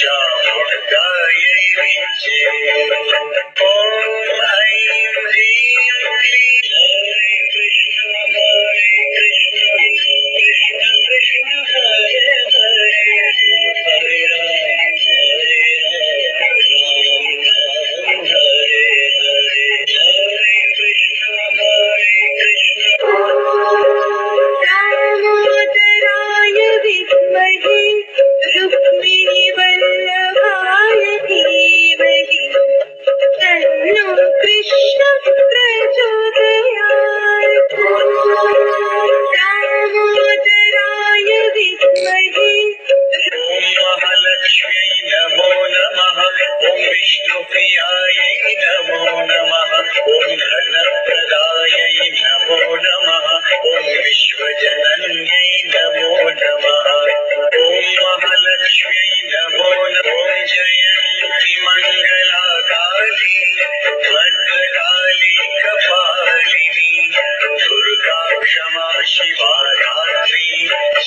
चामुण्डायै विद्ये ॐ ऐं ह्रीं हरे कृष्ण कृष्ण कृष्ण हरे हरे हरे राम राम हरे हरे हरे कृष्ण दामोदराय विद्महे रुक्मिणी वल्लभाय धीमहि तन्नो कृष्ण प्रचोदयात् दामोदराय विद्महे ॐ महालक्ष्म्यै नमो नमः ॐ विष्णुप्रियायै नमो नमः ॐ धनप्रदायै नमो नमः ॐ विश्वजनन्यै नमो नमः ॐ महालक्ष्म्यै नमो नमः ॐ जयन्ती मङ्गलाकाली भद्रकाली कपालिनी दुर्गा क्षमा शिवा धात्री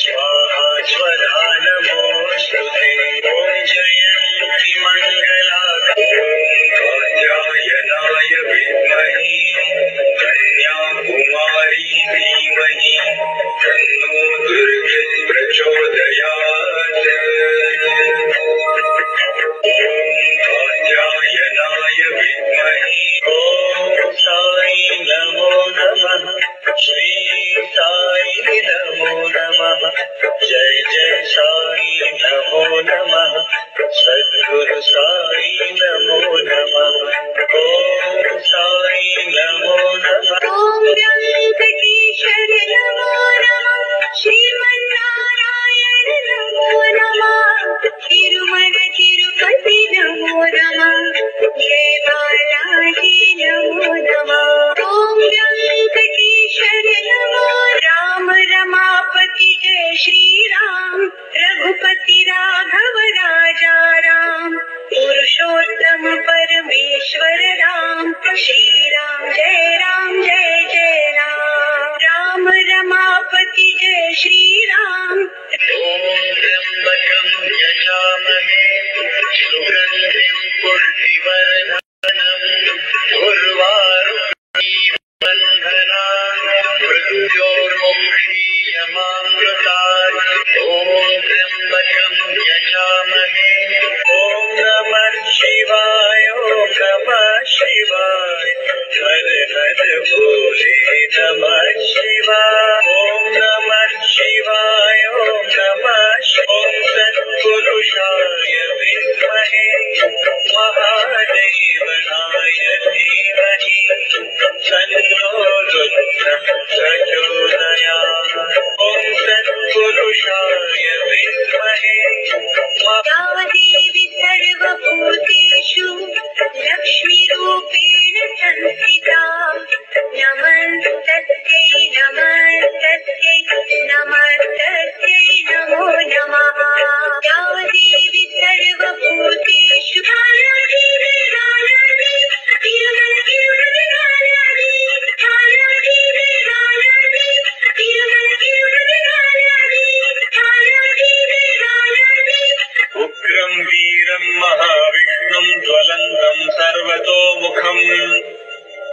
स्वाहा स्वधा नमोऽस्तुते ॐ जयन्ती कात्यायनाय विद्महे कन्याकुमारी धीमहि तन्नो दुर्गे प्रचोदयात् कात्यायनाय विद्महे ॐ साई नमो नमः श्री साई नमो नमः जय जय साई नमो नमः सद्गुरु साई नमो नमः ॐ साई नमो नमः ॐ वेंकटेश्वर नमो नमः श्रीमन्नारायण नमो नमः तिरुमल तिरुपति नमो नमः जय बालाजी नमो नमः ॐ वेंकटेश्वर नमो राम रमापति जय श्री राम रघुपति राघव राजा राम पुरुषोत्तम परमेश्वर राम श्री राम जय जय राम राम रमापति जय श्री राम ॐ त्र्यम्बकं यजामहे सुगन्धिं पुष्टिवर्धनम् उर्वारुकमिव मृत्योर्मुक्षीयमामृतात् ॐ त्र्यम्बकं यजामहे ॐ नमः शिवाय ॐ नमः शिवाय हर हर भोले नमः शिवाय ॐ नमः शिवाय ॐ नमः ॐ सत्पुरुषाय विद्महे महादेवनाय धीमहि तन्नो रुद्रः प्रचोदयात् ॐ सत्पुरुषाय विद्महे या देवी सर्वभूतेषु लक्ष्मीरूपेण संस्थिता नमस्तस्यै नमस्तस्यै नमस्तस्यै नमो नमः या देवी सर्वभूतेषु उग्रं वीरं महाविष्णुं ज्वलन्तं सर्वतोमुखम्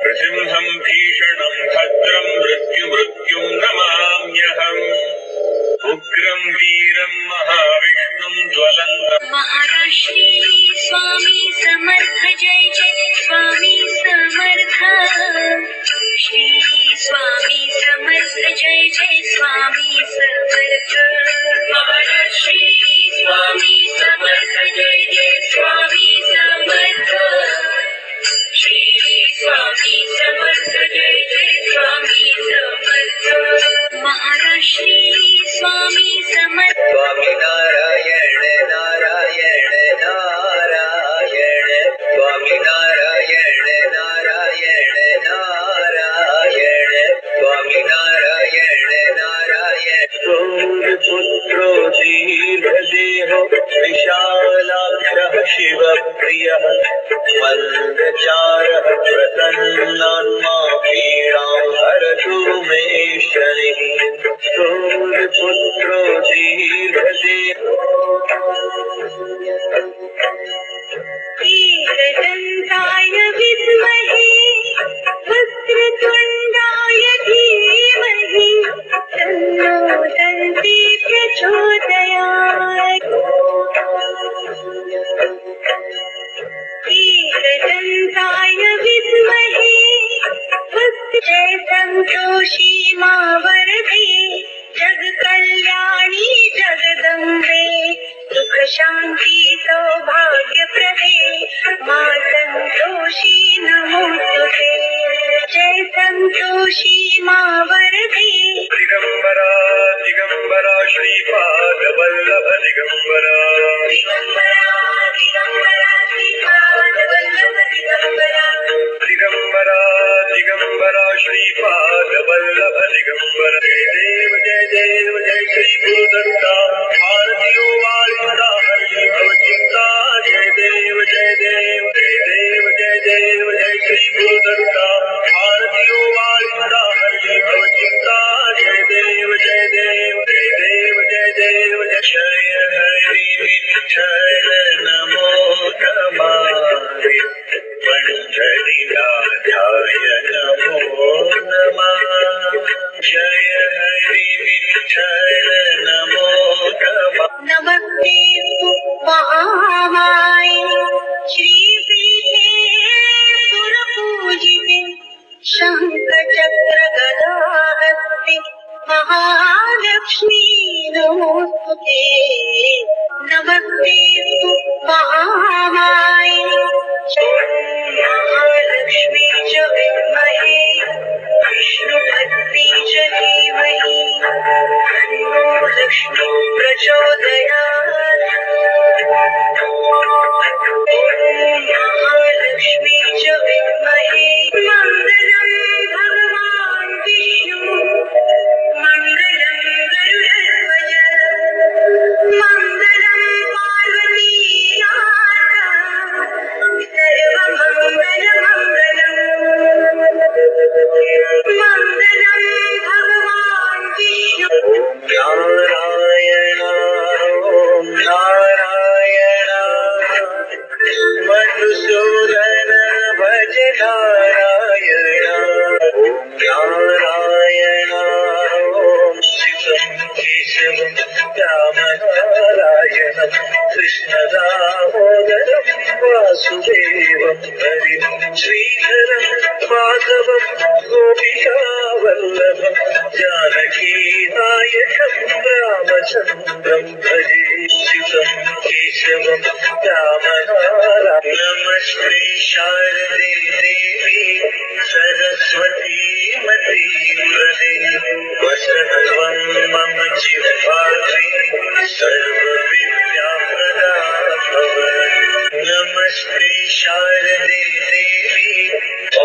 नृसिंहं भीषणं भद्रं मृत्युं नमाम्यहम् उग्रं वीरं महाविष्णुं ज्वलन्तं महाराष्ट्री स्वामी समर्थ जय जय स्वामी समर्थ श्री स्वामी समर्थ जय जय स्वामी समर्थ महाराष्ट्री स्वामी समर्थ जय जय स्वामी समर्थ श्री स्वामी समर्थ जय जय स्वामी समर्थ महाराष्ट्री स्वामी समर्थ स्वामी नारायण नारायण नारायण स्वामी नारायण नारायण नारायण स्वामी नारायण नारायण सूर्यपुत्रो दीर्घदेहो विशालाक्षः शिवप्रियः मन्दचारः प्रसन्नात्मा पीडां हरतु मे शनिः सूर्यपुत्रो दीर्घदेहो शांती सौभाग्यप्रदे मा संतोषी नमोस्तुते जय संतोषी मा वरदे दिगंबरा दिगंबरा श्रीपाद वल्लभ दिगंबरा दिगंबरा दिगंबरा श्रीपाद वल्लभ दिगंबरा दिगंबरा दिगंबरा श्रीपाद वल्लभ दिगंबरा जय देव जय श्री गुरुदत्ता भारतीयो वालिदा हरि भवचिंता जय देव जय देव जय देव जय देव जय श्री गुरुदत्ता भारतीयो वालिदा हरि भवचिंता जय देव जय देव जय देव जय देव जय हरि विठ्ठल नमो नमामि पंढरीनाथाय नमो नमः जय हरि विठ्ठल नमो नमः नमस्ते महामाये श्रीपीठे सुरपूजिते शङ्खचक्र गदाहस्ते महालक्ष्मी नमोस्तुते नमस्ते महामाये महालक्ष्मी च विद्महे विष्णुपत्नी च धीमहि तन्नो लक्ष्मी प्रचोदयात् महालक्ष्मी च विद्महे मङ्गलं भगवान् विष्णु मङ्गलं गरुडध्वज मङ्गलं पार्वती सर्वमङ्गलमङ्गलम् मङ्गलं भगवान् विष्णु नारायण ओम नारायण मधुसूदन भज नारायण ओम नारायण ओम शिवं केशवं रामनारायणं कृष्णदामोदरं वासुदेवं हरिं श्रीधरं माधवं गोपिकावल्लभं जानकीनायकं रामचन्द्रं भजे शिवं केशवं रामनारायणं नमस्ते शारदे देवी सरस्वती मती प्रदे वसत्वं मम जिह्वाग्रे सर्वविद्याप्रदा भव नमस्ते शारदे देवी ॐ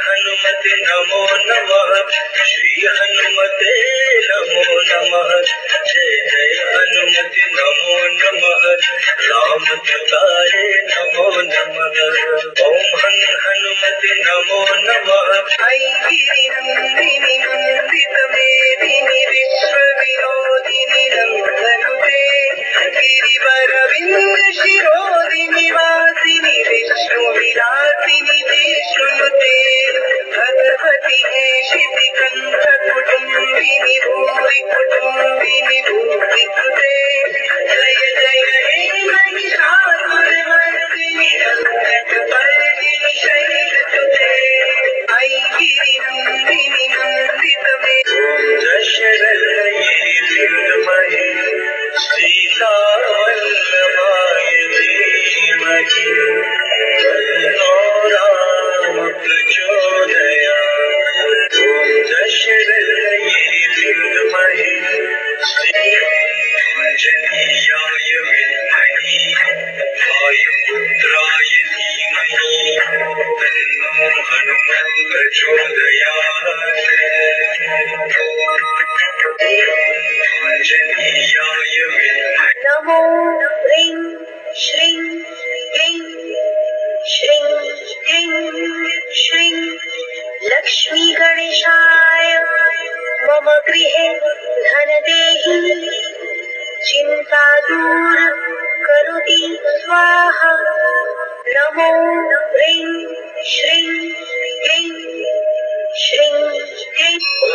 हनुमते नमो नमः श्री हनुमते नमो नमः जय जय हनुमते नमो नमः रामदूताय नमो नमः ॐ हनुमते नमो नमः ऐगिरिनन्दिनि नन्दितमेदिनि विश्वविनोदिनि नन्दनुते गिरिवरविन्दशिरोदिनि वासिनि विष्णुविलासिनि विष्णुते भगवति हेशितिकण्ठकुटुम्बिनि भूरि कुटुम्बिनि भूरिकृते जय जय हे महिषासुरमर्दिनि रङ्गकपर्दिनि शैलसुते ऐगिरिनन्दिनि नन्दितमे दशरथये विद्महे सीतावल्लभाय धीमहि तन्नो राम प्रचोदयात् ॐ दशरथये विद्महे आञ्जनेयाय विद्महे वायुपुत्राय धीमहि तन्नो हनुमत् प्रचोदयात् आञ्जनेयाय विद्महे नमो ह्रीं श्रीं क्लीं श्रीं क्लीं श्रीं लक्ष्मी गणेशाय मम गृहे धन देहि चिंता दूर करोति स्वाहा नमो ह्रीं श्रीं क्लीं श्रीं क्लीं ॐ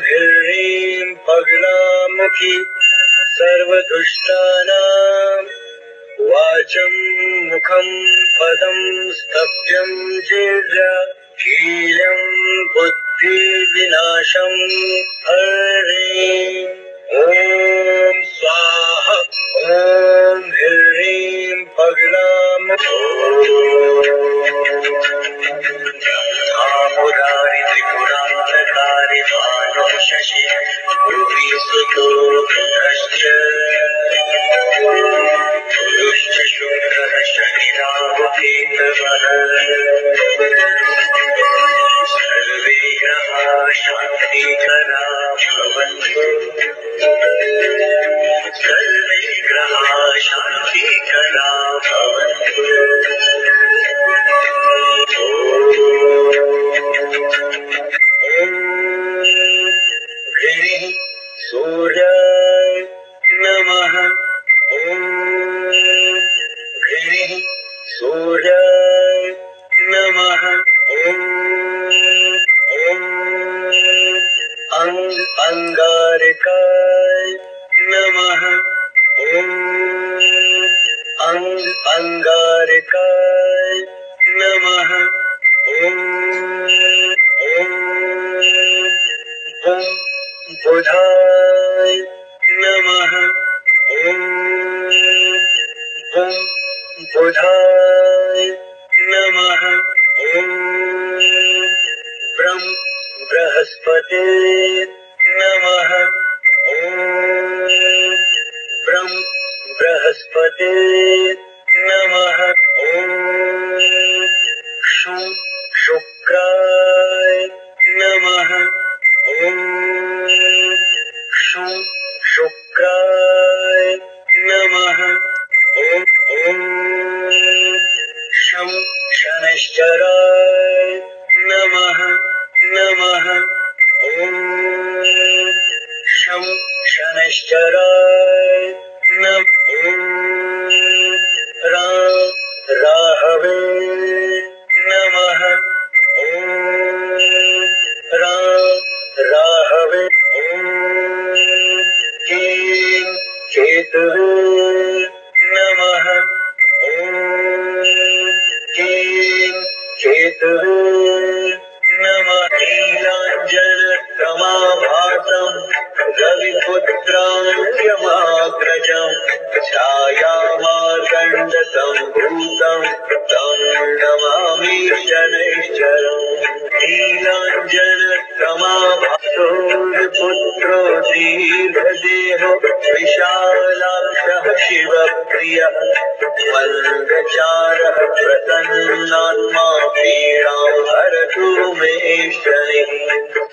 ह्रीं पगलामुखी सर्वदुष्टानां वाचं मुखं पदं स्तभ्यं जिह्वा शीलं बुद्धिविनाशं हरे ॐ स्वाहा ॐ ब्रह्मामुरारि त्रिपुरान्तकारि भानो शशि भुवि सुतो बुधश्च गुरुश्च शुक्रः शनिराहुकेतवः सर्वे ग्रहाः शान्तिकरा भवन्तु सर्वे ग्रहाः शान्तिकरा भवन्तु ॐ सूर्याय नमः ॐ सूर्याय नमः ॐ अंगारकाय नमः ॐ अंगारकाय नमः ॐ बुधाय नमः ॐ बुधाय नमः ॐ बृहस्पते नमः ॐ बृहस्पते नमः ॐ शुक्राय नमः ॐ शुक्राय नमः ॐ शनैश्चराय नमः ॐ शनैश्चराय राहवे नमः ॐ राहवे केतवे नमः ॐ केतवे नमः नीलाञ्जनतमाभासं रविपुत्राण्यमाग्रजं छायामार्कण्डसम्भूतं तं नमामि शनैश्चरम् नीलाञ्जनतमाभासो पुत्रो दीर्घदेहो विशालाक्षः शिवप्रियः मन्दचारः प्रसन्नात्मा पीडां हरतु मे शनिः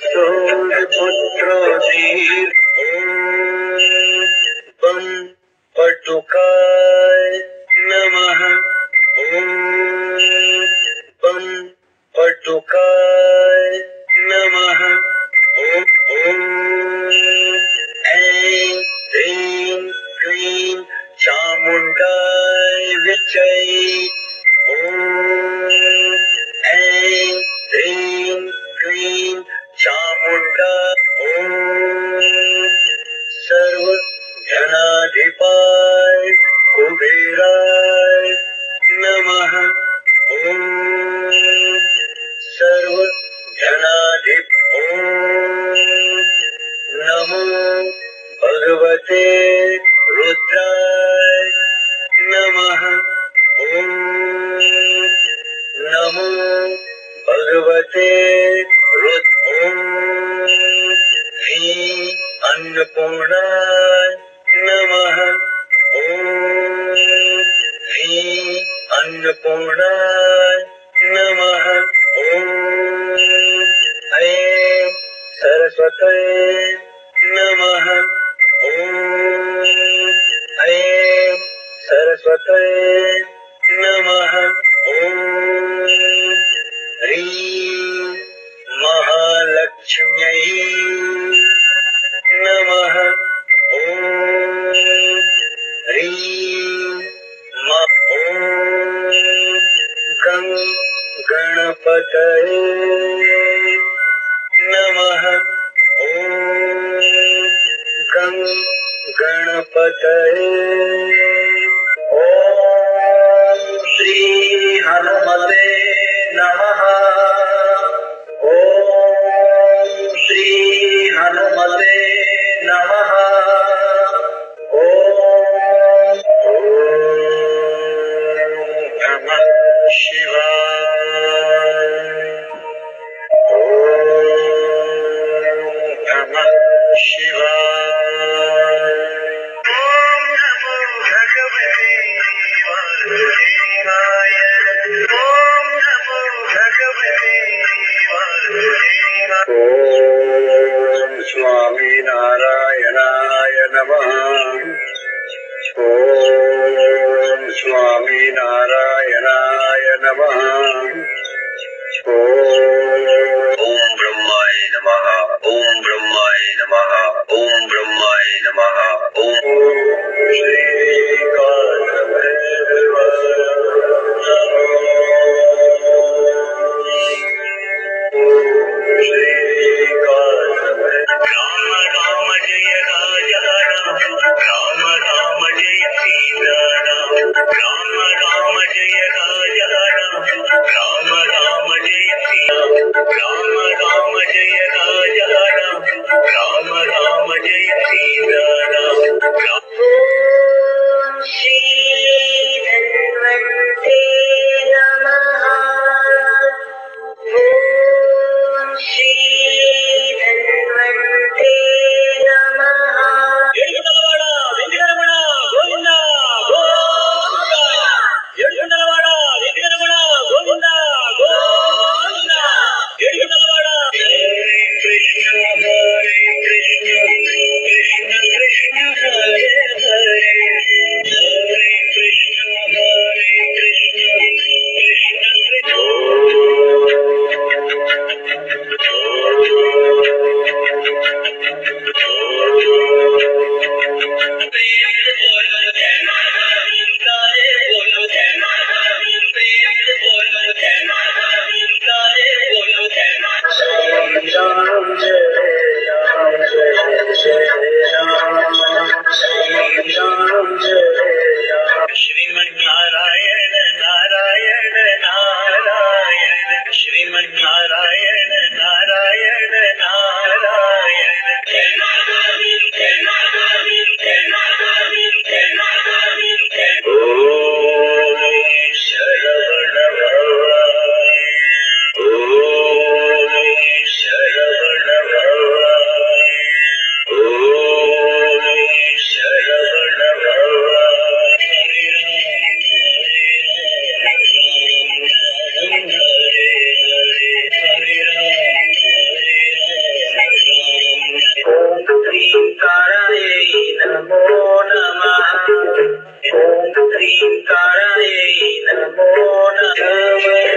सूर्यपुत्रो ॐ पटुकाय नमः ॐ पटुकाय नमः ॐ ऐं ह्रीं क्लीं चामुण्डाय विच्चै ॐ ऐं ह्रीं क्लीं चामुण्डा ॐ सर्वधनाधिपाय कुबेराय नमः ॐ सर्वधनाधिप ॐ नमो भगवते रुद्राय नमः ॐ नमो भगवते ॐ अन्नपूर्णाय नमः ॐ अन्नपूर्णाय नमः ॐ ऐं सरस्वते नमः ॐ ऐं सरस्वते नमः ॐ ह्रीं महालक्ष्म्यै नमः ॐ ह्रीं ॐ गणपतये नमः ॐ गणपतये ॐ श्री हनुमते नमः ॐ श्री हनुमते नमः ॐ स्वामी नारायणाय नमः। ओम ब्रह्माय नमः। ओम ब्रह्माय नमः। ओम ब्रह्माय नमः। ओम श्री राम राम जय राजा राम, राम राम जय सीता राम, राम राम जय राजा राम, राम राम जय सीता, राम राम जय राजा राम, राम राम जय सीता राम। श्री धन्वन्ते नमः। ओम श्री धन्वन्ते नमः। ಏಳುಗುಂದಲವಾಡ ವೆಂಕಟರಮಣ ಗೋವಿಂದ ಗೋವಿಂದ, ಏಳುಗುಂದಲವಾಡ ವೆಂಕಟರಮಣ ಗೋವಿಂದ ಗೋವಿಂದ, ಏಳುಗುಂದಲವಾಡ. ಹರೇ ಕೃಷ್ಣ ಕೃಷ್ಣ ಕೃಷ್ಣ ಹರೇ ಹರೇ, ಹರೇ ಕೃಷ್ಣ ಕೃಷ್ಣ ಕೃಷ್ಣ श्रीमन्नारायण नारायण नारायण, श्रीमन्नारायण नारायण नारायण। ओम शरवण भवाय, ओम शरवण भवाय, ओम शरवण भवाय। ओम श्रीं कारायै नमो नमः। ओम श्रीं कारायै नमो नमः।